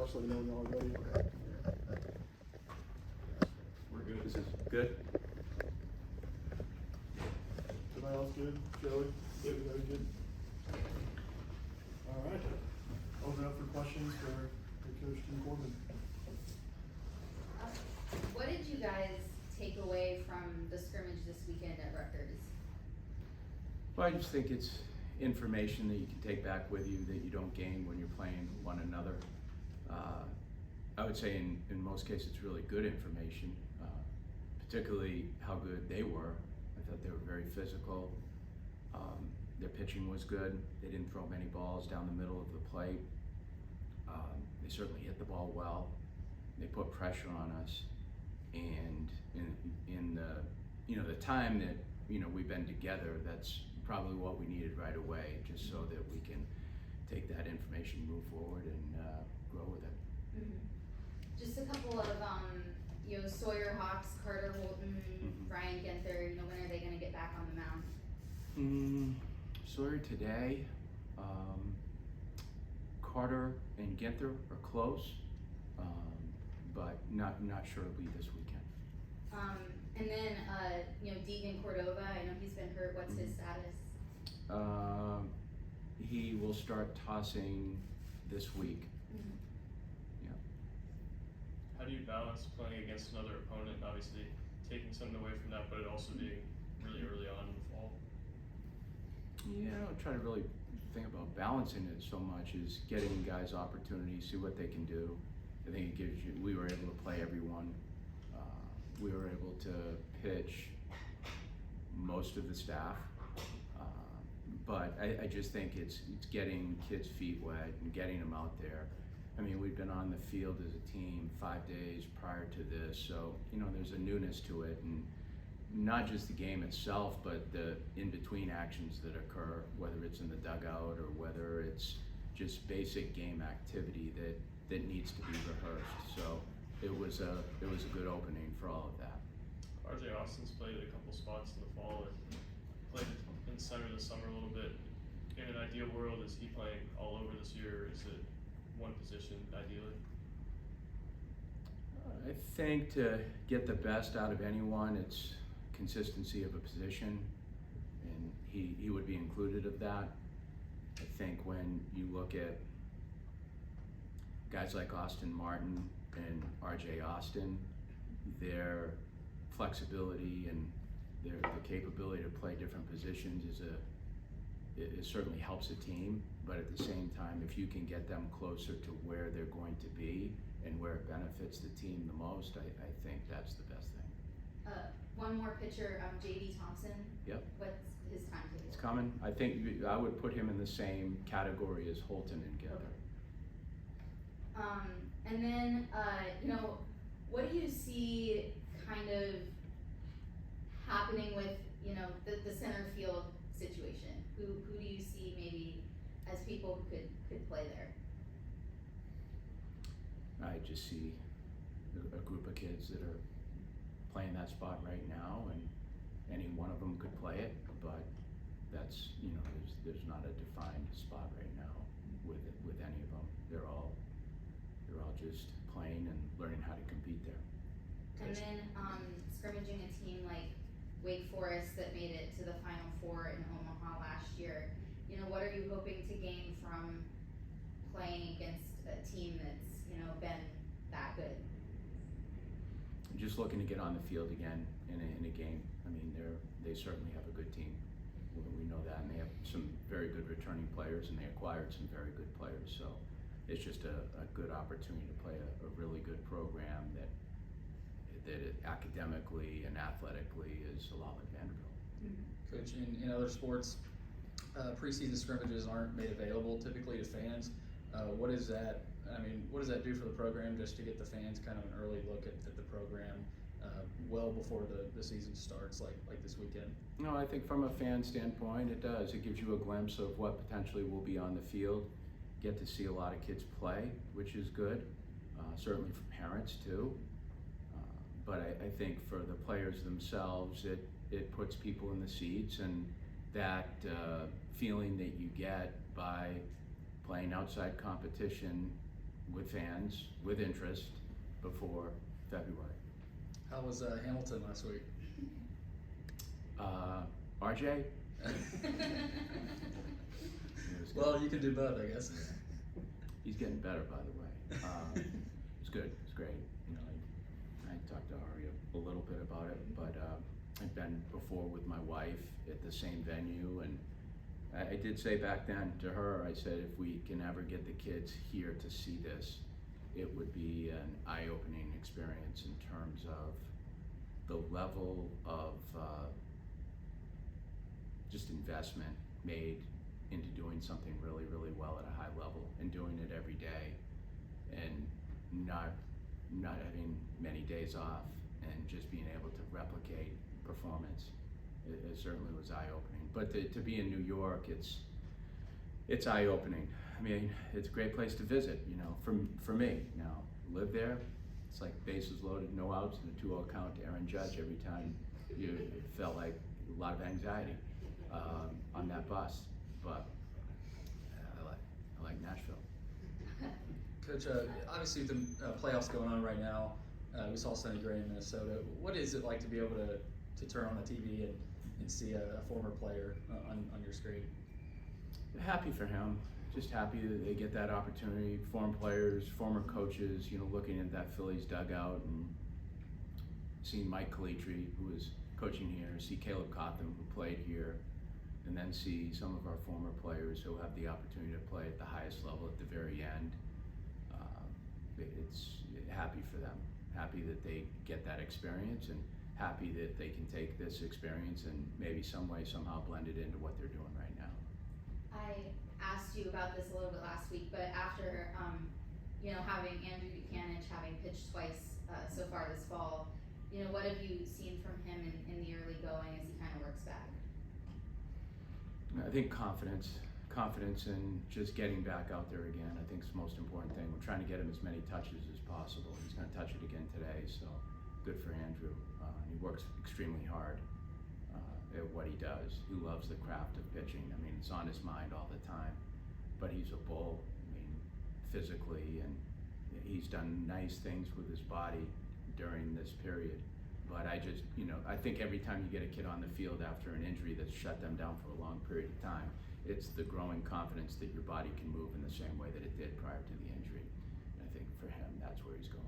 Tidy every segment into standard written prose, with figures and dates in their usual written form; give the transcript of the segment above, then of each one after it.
Josh, let me know when y'all are ready. Okay. We're good. This is good? Everybody else good? Joey? Everybody good? All right. Open up for questions for Coach Tim Corbin. What did you guys take away from the scrimmage this weekend at Rutgers? Well, I just think it's information that you can take back with you that you don't gain when you're playing one another. I would say in most cases it's really good information, particularly how good they were. I thought they were very physical. Their pitching was good. They didn't throw many balls down the middle of the plate. They certainly hit the ball well. They put pressure on us, and in the time that we've been together, that's probably what we needed right away, just so that we can take that information, move forward, and grow with it. Mm-hmm. Just a couple of Sawyer Hawks, Carter Holton, Brian Ginther. When are they going to get back on the mound? Sawyer today. Carter and Ginther are close, but not sure it'll be this weekend. And then Deegan Cordova. I know he's been hurt. What's his status? He will start tossing this week. Mm-hmm. Yeah. How do you balance playing against another opponent and obviously taking something away from that, but it also being really early on in the fall? Yeah, I don't try to really think about balancing it so much as getting guys opportunities, see what they can do. I think it gives you. We were able to play everyone. We were able to pitch most of the staff. But I just think it's getting kids' feet wet and getting them out there. I mean, we've been on the field as a team 5 days prior to this, so there's a newness to it, and not just the game itself, but the in-between actions that occur, whether it's in the dugout or whether it's just basic game activity that needs to be rehearsed. So it was a good opening for all of that. RJ Austin's played a couple spots in the fall and played in the center of the summer a little bit. In an ideal world, is he playing all over this year, or is it one position ideally? I think to get the best out of anyone, it's consistency of a position, and he would be included of that. I think when you look at guys like Austin Martin and RJ Austin, their flexibility and the capability to play different positions it certainly helps a team, but at the same time, if you can get them closer to where they're going to be and where it benefits the team the most, I think that's the best thing. One more pitcher, J.D. Thompson. Yep. What's his timetable? It's coming. I think I would put him in the same category as Holton and Ginther. Okay. And then, what do you see kind of happening with, the center field situation? Who do you see maybe as people who could play there? I just see a group of kids that are playing that spot right now, and any one of them could play it, but that's, there's not a defined spot right now with any of them. They're all just playing and learning how to compete there. And then scrimmaging a team like Wake Forest that made it to the Final Four in Omaha last year. What are you hoping to gain from playing against a team that's been that good? Just looking to get on the field again in a game. I mean, they certainly have a good team. We know that, and they have some very good returning players, and they acquired some very good players. So it's just a good opportunity to play a really good program that academically and athletically is a lot like Vanderbilt. Mm-hmm. Coach, in other sports, preseason scrimmages aren't made available typically to fans. What does that do for the program, just to get the fans kind of an early look at the program well before the season starts, like this weekend? No, I think from a fan standpoint, it does. It gives you a glimpse of what potentially will be on the field. Get to see a lot of kids play, which is good. Certainly for parents too. But I think for the players themselves, it puts people in the seats, and that feeling that you get by playing outside competition with fans, with interest, before February. How was Hamilton last week? RJ? It was good. Well, you can do both, I guess. He's getting better, by the way. It's good. It's great. You know, I talked to Ari a little bit about it, but I've been before with my wife at the same venue, and I did say back then to her, I said, if we can ever get the kids here to see this, it would be an eye-opening experience in terms of the level of just investment made into doing something really, really well at a high level and doing it every day, and not having many days off, and just being able to replicate performance. It certainly was eye-opening. But to be in New York, it's eye-opening. I mean, it's a great place to visit, you know, for me. Now, live there, it's like bases loaded, no outs, and a 2-0 count to Aaron Judge every time. It felt like a lot of anxiety on that bus, but I like Nashville. Coach, obviously with the playoffs going on right now, we saw Sonny Gray in Minnesota. What is it like to be able to turn on the TV and see a former player on your screen? Happy for him. Just happy that they get that opportunity. Former players, former coaches, you know, looking at that Phillies dugout and seeing Mike Calitri, who was coaching here, see Caleb Cotham, who played here, and then see some of our former players who have the opportunity to play at the highest level at the very end. It's happy for them. Happy that they get that experience, and happy that they can take this experience and maybe some way, somehow blend it into what they're doing right now. I asked you about this a little bit last week, but after, you know, having Andrew Buchanan having pitched twice so far this fall, you know, what have you seen from him in the early going as he kind of works back? I think confidence and just getting back out there again, I think is the most important thing. We're trying to get him as many touches as possible. He's going to touch it again today, so good for Andrew. He works extremely hard at what he does. He loves the craft of pitching. I mean, it's on his mind all the time, but he's a bull. I mean, physically, and he's done nice things with his body during this period. But I just, you know, I think every time you get a kid on the field after an injury that's shut them down for a long period of time, it's the growing confidence that your body can move in the same way that it did prior to the injury. And I think for him, that's where he's going.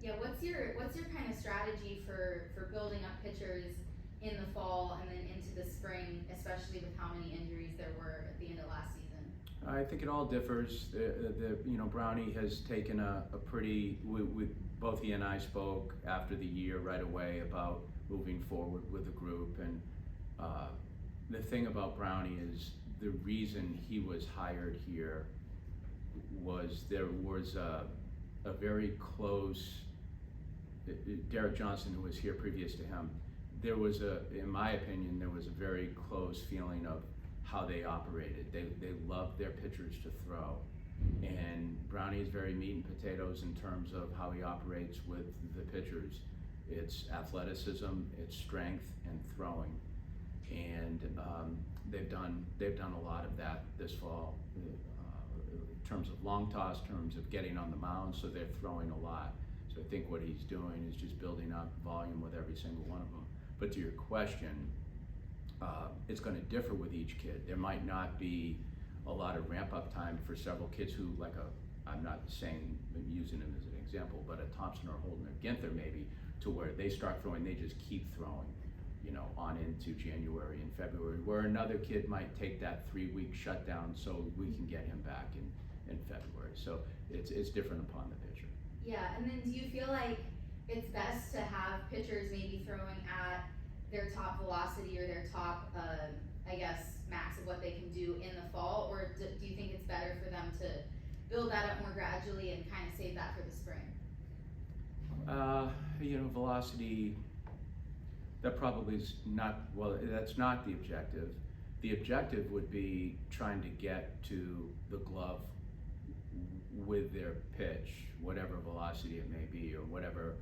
Yeah, what's your kind of strategy for building up pitchers in the fall and then into the spring, especially with how many injuries there were at the end of last season? I think it all differs. You know, Brownie has taken a pretty, both he and I spoke after the year right away about moving forward with the group, and the thing about Brownie is the reason he was hired here was there was a very close, Derek Johnson, who was here previous to him, there was in my opinion, there was a very close feeling of how they operated. They loved their pitchers to throw. And Brownie is very meat and potatoes in terms of how he operates with the pitchers. It's athleticism, it's strength, and throwing. And they've done a lot of that this fall in terms of long toss, in terms of getting on the mound, so they're throwing a lot. So I think what he's doing is just building up volume with every single one of them. But to your question, it's going to differ with each kid. There might not be a lot of ramp-up time for several kids who, I'm not saying, using him as an example, but a Thompson or Holden or Ginther maybe, to where they start throwing, they just keep throwing, you know, on into January and February, where another kid might take that 3-week shutdown so we can get him back in February. So it's different upon the pitcher. Yeah, and then do you feel like it's best to have pitchers maybe throwing at their top velocity or their top, I guess, max of what they can do in the fall, or do you think it's better for them to build that up more gradually and kind of save that for the spring? You know, velocity, that probably is not, well, that's not the objective. The objective would be trying to get to the glove with their pitch, whatever velocity it may be, or whatever,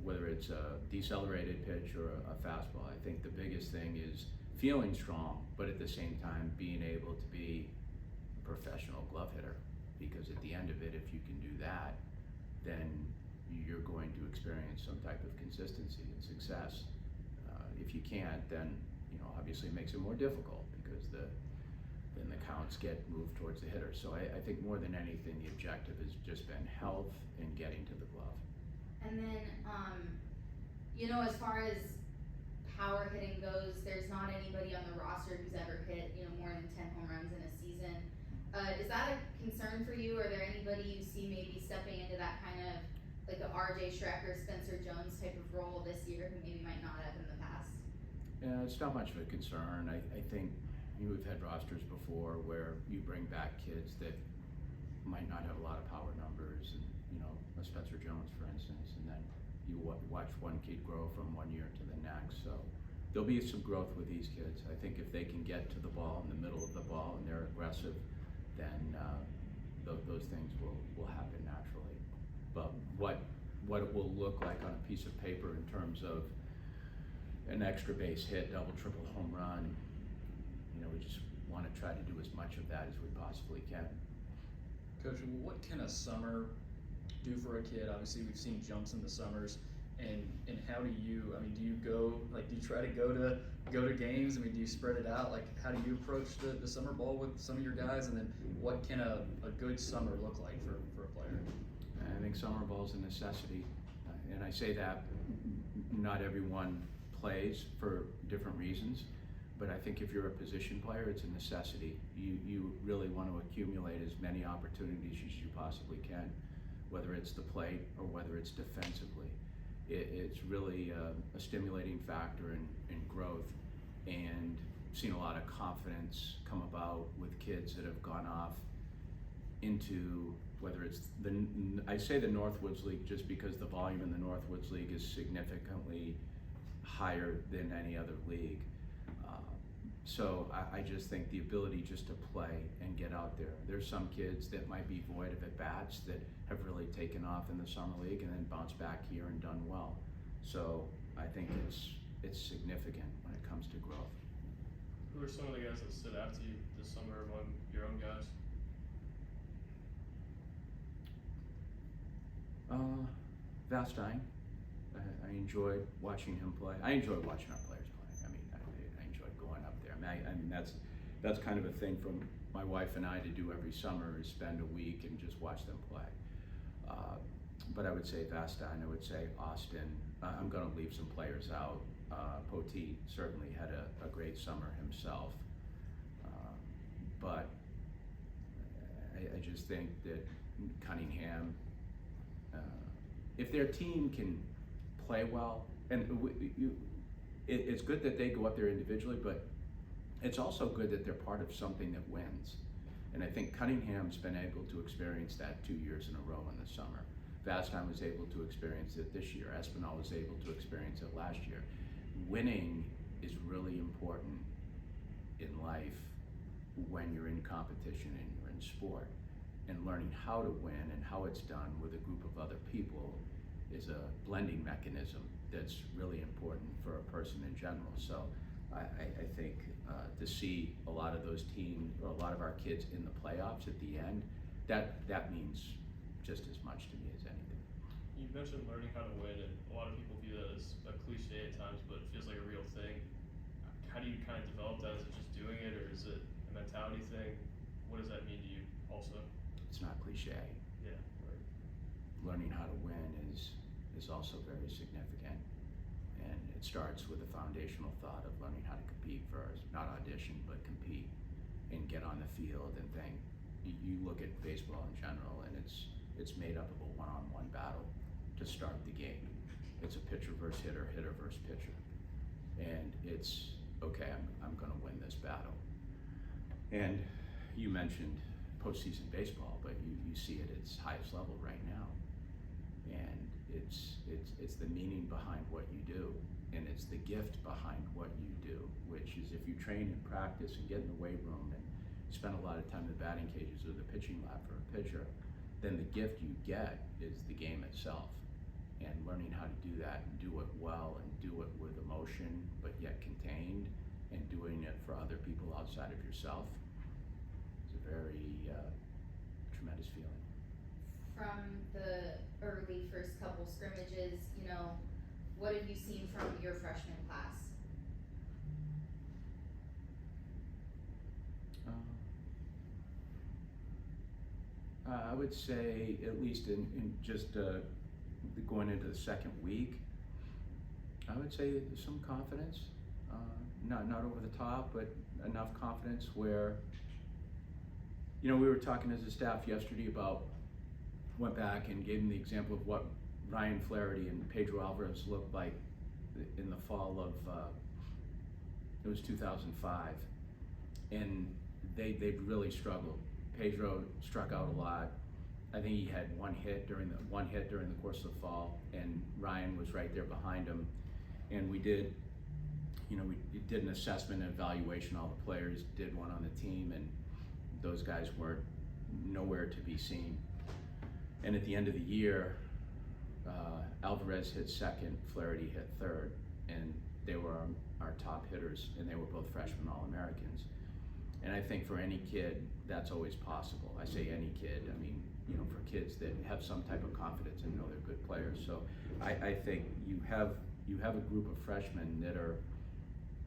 whether it's a decelerated pitch or a fastball. I think the biggest thing is feeling strong, but at the same time being able to be a professional glove hitter. because at the end of it, if you can do that, then you're going to experience some type of consistency and success. If you can't, then obviously it makes it more difficult because then the counts get moved towards the hitter. So I think more than anything, the objective has just been health and getting to the glove. And then, as far as power hitting goes, there's not anybody on the roster who's ever hit, more than 10 home runs in a season. Is that a concern for you? Are there anybody you see maybe stepping into that kind of like the RJ Schreck or Spencer Jones type of role this year who maybe might not have in the past? Yeah, it's not much of a concern. I think we've had rosters before where you bring back kids that might not have a lot of power numbers, and a Spencer Jones, for instance, and then you watch one kid grow from one year to the next. So there'll be some growth with these kids. I think if they can get to the ball in the middle of the ball and they're aggressive, then those things will happen naturally. But what it will look like on a piece of paper in terms of an extra base hit, double, triple, home run, we just want to try to do as much of that as we possibly can. Coach, what can a summer do for a kid? Obviously, we've seen jumps in the summers, and how do you go, do you try to go to games? Do you spread it out? How do you approach the summer ball with some of your guys? And then what can a good summer look like for a player? I think summer ball is a necessity, and I say that not everyone plays for different reasons, but I think if you're a position player, it's a necessity. You really want to accumulate as many opportunities as you possibly can, whether it's the plate or whether it's defensively. It's really a stimulating factor in growth, and seen a lot of confidence come about with kids that have gone off into, whether it's I say the Northwoods League just because the volume in the Northwoods League is significantly higher than any other league. So I just think the ability just to play and get out there. There's some kids that might be void of at-bats that have really taken off in the summer league and then bounced back here and done well. So I think it's significant when it comes to growth. Who are some of the guys that stood out to you this summer among your own guys? Vastine. I enjoyed watching him play. I enjoy watching our players play. I enjoyed going up there. That's kind of a thing from my wife and I to do every summer, is spend a week and just watch them play. But I would say Vastine, I would say Austin. I'm going to leave some players out. Poteet certainly had a great summer himself. But I just think that Cunningham, if their team can play well, and it's good that they go up there individually, but it's also good that they're part of something that wins. And I think Cunningham's been able to experience that 2 years in a row in the summer. Vastine was able to experience it this year. Espinal was able to experience it last year. Winning is really important in life when you're in competition and you're in sport. And learning how to win and how it's done with a group of other people is a blending mechanism that's really important for a person in general. So I think to see a lot of those teams, or a lot of our kids in the playoffs at the end, that means just as much to me as anything. You mentioned learning how to win, and a lot of people view that as a cliche at times, but it feels like a real thing. How do you kind of develop that? Is it just doing it, or is it a mentality thing? What does that mean to you also? It's not cliche. Yeah, right. Learning how to win is also very significant, and it starts with a foundational thought of learning how to compete first, not audition, but compete and get on the field and think. You look at baseball in general, and it's made up of a one-on-one battle to start the game. It's a pitcher versus hitter, hitter versus pitcher, and it's okay. I'm going to win this battle. And you mentioned postseason baseball, but you see it at its highest level right now, and it's the meaning behind what you do, and it's the gift behind what you do, which is if you train and practice and get in the weight room and spend a lot of time in the batting cages or the pitching lab for a pitcher, then the gift you get is the game itself, and learning how to do that and do it well and do it with emotion but yet contained, and doing it for other people outside of yourself. It's a very tremendous feeling. From the early first couple scrimmages, you know, what have you seen from your freshman class? I would say, at least in just going into the second week, I would say some confidence. Not over the top, but enough confidence where, you know, we were talking as a staff yesterday about, went back and gave them the example of what Ryan Flaherty and Pedro Alvarez looked like in the fall of, it was 2005. And they've really struggled. Pedro struck out a lot. I think he had one hit during the course of the fall, and Ryan was right there behind him. And we did an assessment and evaluation. All the players did one on the team, and those guys weren't nowhere to be seen. And at the end of the year, Alvarez hit second, Flaherty hit third, and they were our top hitters, and they were both freshman All-Americans. And I think for any kid, that's always possible. I say any kid, I mean, you know, for kids that have some type of confidence and know they're good players. So I think you have a group of freshmen that are,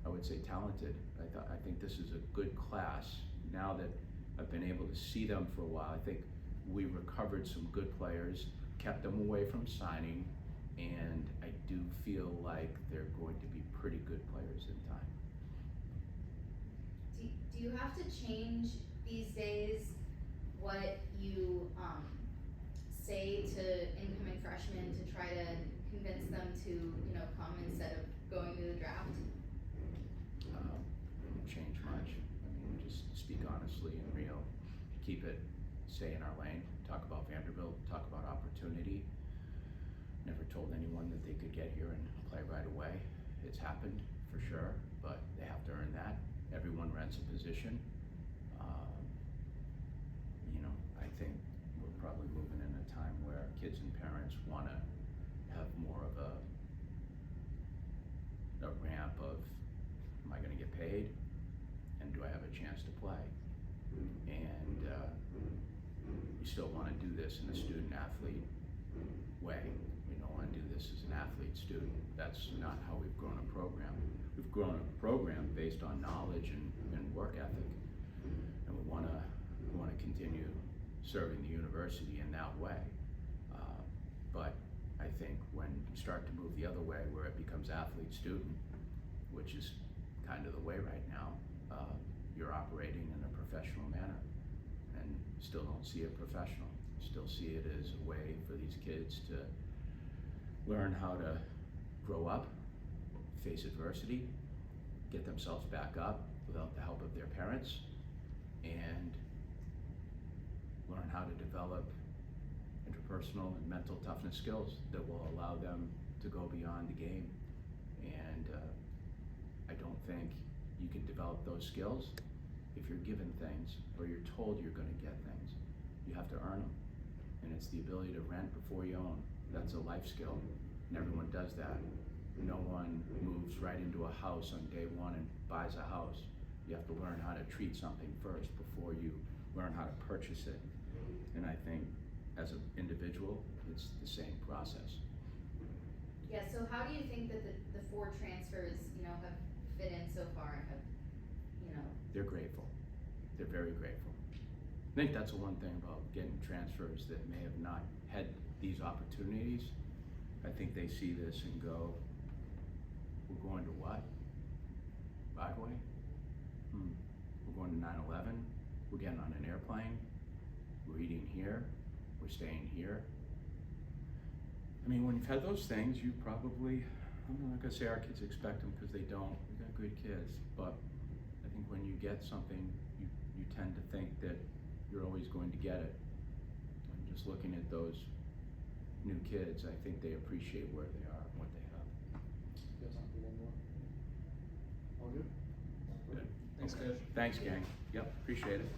I would say, talented. I think this is a good class. Now that I've been able to see them for a while, I think we recovered some good players, kept them away from signing, and I do feel like they're going to be pretty good players in time. Do you have to change these days what you say to incoming freshmen to try to convince them to, you know, come instead of going to the draft? Won't change much. I mean, just speak honestly and real. Keep it, stay in our lane. Talk about Vanderbilt. Talk about opportunity. Never told anyone that they could get here and play right away. It's happened for sure, but they have to earn that. Everyone rents a position. You know, I think we're probably moving in a time where kids and parents want to have more of a ramp of, am I going to get paid, and do I have a chance to play? And you still want to do this in a student-athlete way. We don't want to do this as an athlete-student. That's not how we've grown a program. We've grown a program based on knowledge and work ethic, and we want to continue serving the university in that way. But I think when you start to move the other way, where it becomes athlete-student, which is kind of the way right now, you're operating in a professional manner, and still don't see it professional. Still see it as a way for these kids to learn how to grow up, face adversity, get themselves back up without the help of their parents, and learn how to develop interpersonal and mental toughness skills that will allow them to go beyond the game. And I don't think you can develop those skills if you're given things or you're told you're going to get things. You have to earn them. And it's the ability to rent before you own. That's a life skill, and everyone does that. No one moves right into a house on day one and buys a house. You have to learn how to treat something first before you learn how to purchase it. And I think as an individual, it's the same process. Yeah, so how do you think that the 4 transfers, you know, have fit in so far and have, you know? They're grateful. They're very grateful. I think that's the one thing about getting transfers that may have not had these opportunities. I think they see this and go, we're going to what? Broadway? We're going to 9/11? We're getting on an airplane? We're eating here? We're staying here? I mean, when you've had those things, you probably, I'm not gonna say our kids expect them because they don't. We got good kids, but I think when you get something, you tend to think that you're always going to get it. And just looking at those new kids, I think they appreciate where they are and what they have. You guys want to do one more? All good? Good. Thanks, Coach. Thanks, gang. Yep, appreciate it.